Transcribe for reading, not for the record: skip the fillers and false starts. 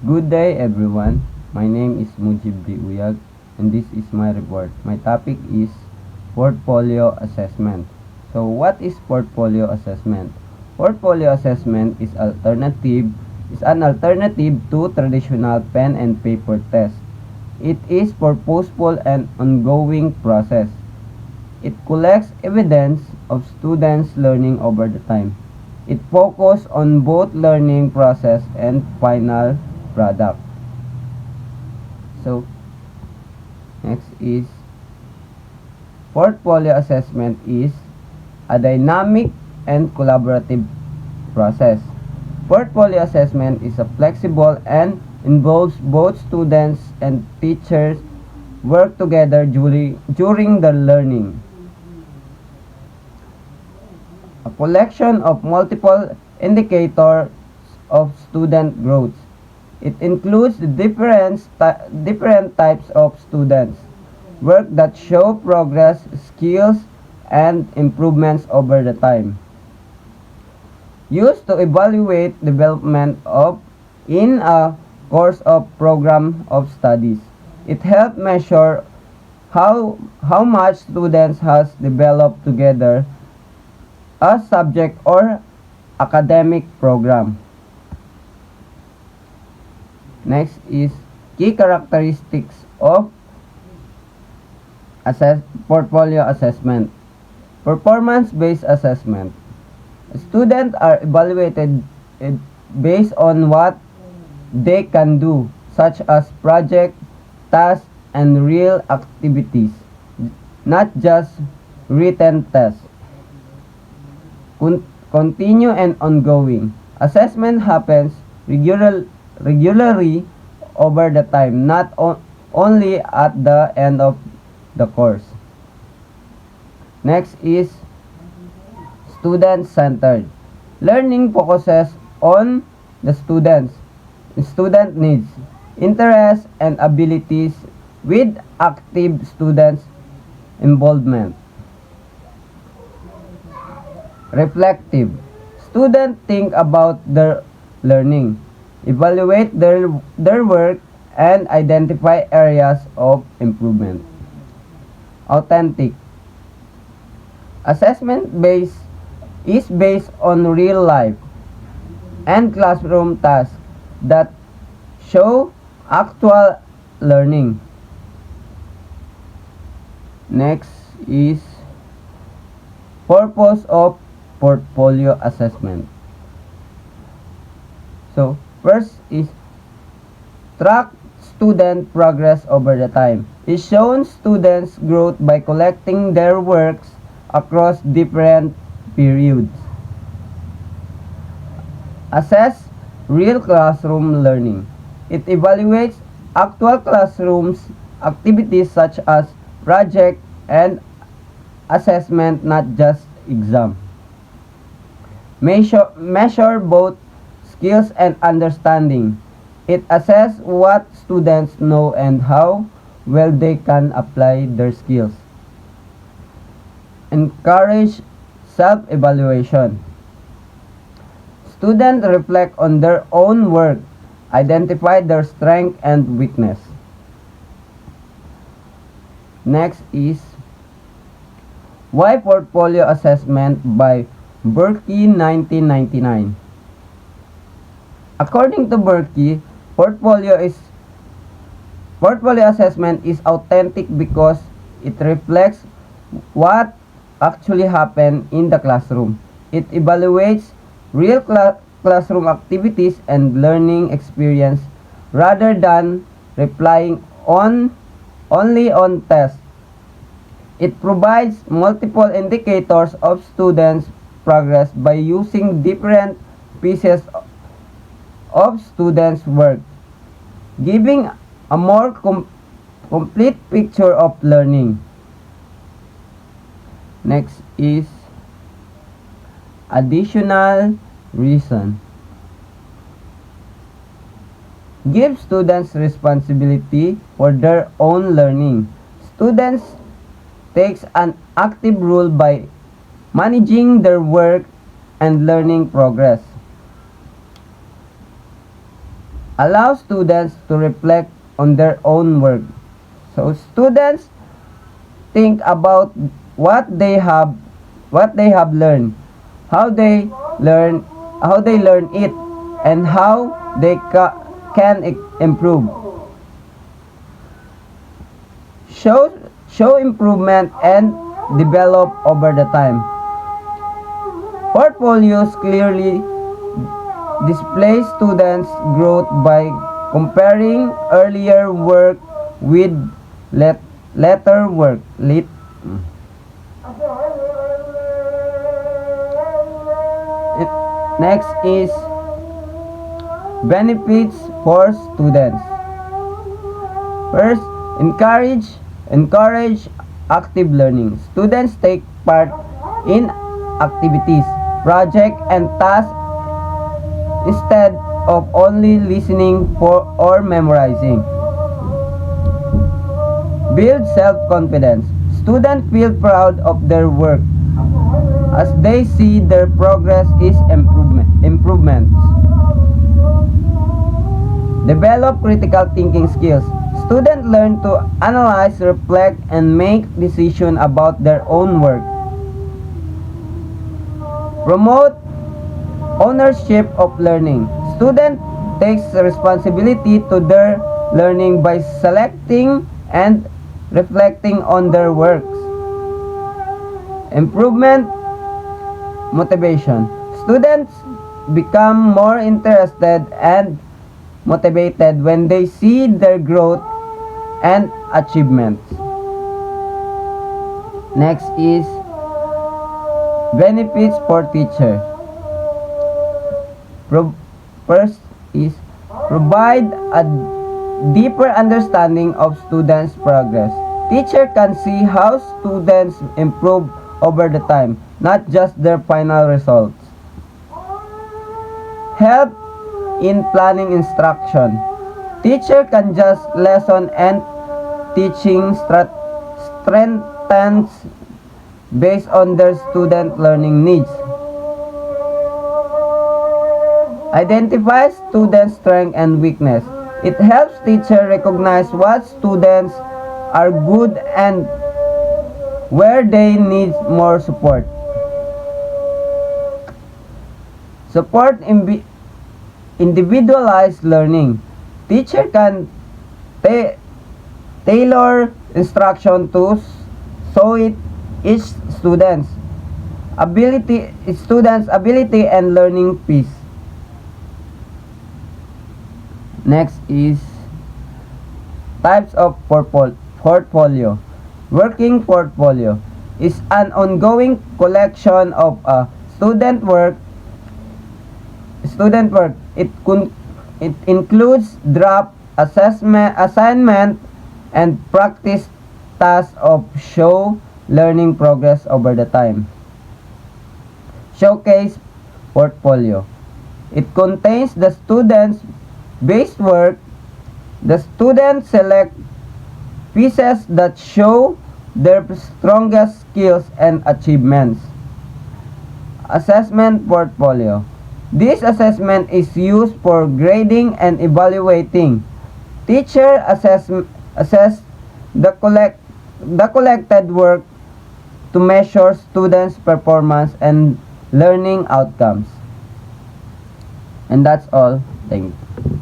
Good day everyone. My name is Mujib Uyag and this is my report. My topic is portfolio assessment. So what is portfolio assessment? Portfolio assessment is an alternative to traditional pen and paper test. It is purposeful and ongoing process. It collects evidence of students' learning over the time. It focuses on both learning process and final product. So, next is portfolio assessment is a dynamic and collaborative process. Portfolio assessment is a flexible and involves both students and teachers work together during the learning. A collection of multiple indicators of student growth. It includes the different types of students, work that show progress, skills, and improvements over the time. Used to evaluate development of in a course of program of studies. It helps measure how much students has developed together a subject or academic program. Next is key characteristics of portfolio assessment. Performance-based assessment. Students are evaluated based on what they can do, such as project, tasks, and real activities, not just written tests. Continue and ongoing. Assessment happens regularly over the time, not only at the end of the course. Next is student-centered. Learning focuses on the student needs, interests, and abilities with active students' involvement. Reflective. Students think about their learning, evaluate their work, and identify areas of improvement. Authentic. Assessment is based on real life and classroom tasks that show actual learning. Next is purpose of portfolio assessment. So, first is track student progress over the time. It shows students' growth by collecting their works across different periods. Assess real classroom learning. It evaluates actual classrooms activities such as project and assessment, not just exam. Measure both skills and understanding. It assesses what students know and how well they can apply their skills. Encourage self-evaluation. Students reflect on their own work, identify their strength and weakness. Next is Why Portfolio Assessment by Berkey 1999. According to Berkey, portfolio assessment is authentic because it reflects what actually happened in the classroom. It evaluates real classroom activities and learning experience rather than relying only on tests. It provides multiple indicators of students' progress by using different pieces of students' work, giving a more complete picture of learning. Next is additional reason. Give students responsibility for their own learning. Students takes an active role by managing their work and learning progress. allows students to reflect on their own work. So students think about what they have learned, how they learn it, and how they can improve. Show improvement and develop over the time. Portfolios clearly display students' growth by comparing earlier work with later work. Next is benefits for students. First, encourage active learning. Students take part in activities, projects, and tasks instead of only listening or memorizing. Build self-confidence. Students feel proud of their work as they see their progress is improvements. Develop critical thinking skills. Students learn to analyze, reflect, and make decisions about their own work. Promote ownership of learning. Student takes responsibility to their learning by selecting and reflecting on their works. Improvement motivation. Students become more interested and motivated when they see their growth and achievements. Next is benefits for teacher. First is provide a deeper understanding of students' progress. Teacher can see how students improve over the time, not just their final results. Help in planning instruction. Teacher can just lesson and teaching strengthens based on their student learning needs. Identify students' strength and weakness. It helps teacher recognize what students are good and where they need more support. Support individualized learning. Teacher can tailor instruction to suit each student's ability and learning pace. Next is types of portfolio. Working portfolio is an ongoing collection of student work. It includes draft, assignment, and practice tasks of show learning progress over the time. Showcase portfolio. It contains the students' base work. The students select pieces that show their strongest skills and achievements. Assessment portfolio. This assessment is used for grading and evaluating. Teacher assess the collected work to measure students' performance and learning outcomes. And that's all. Thank you.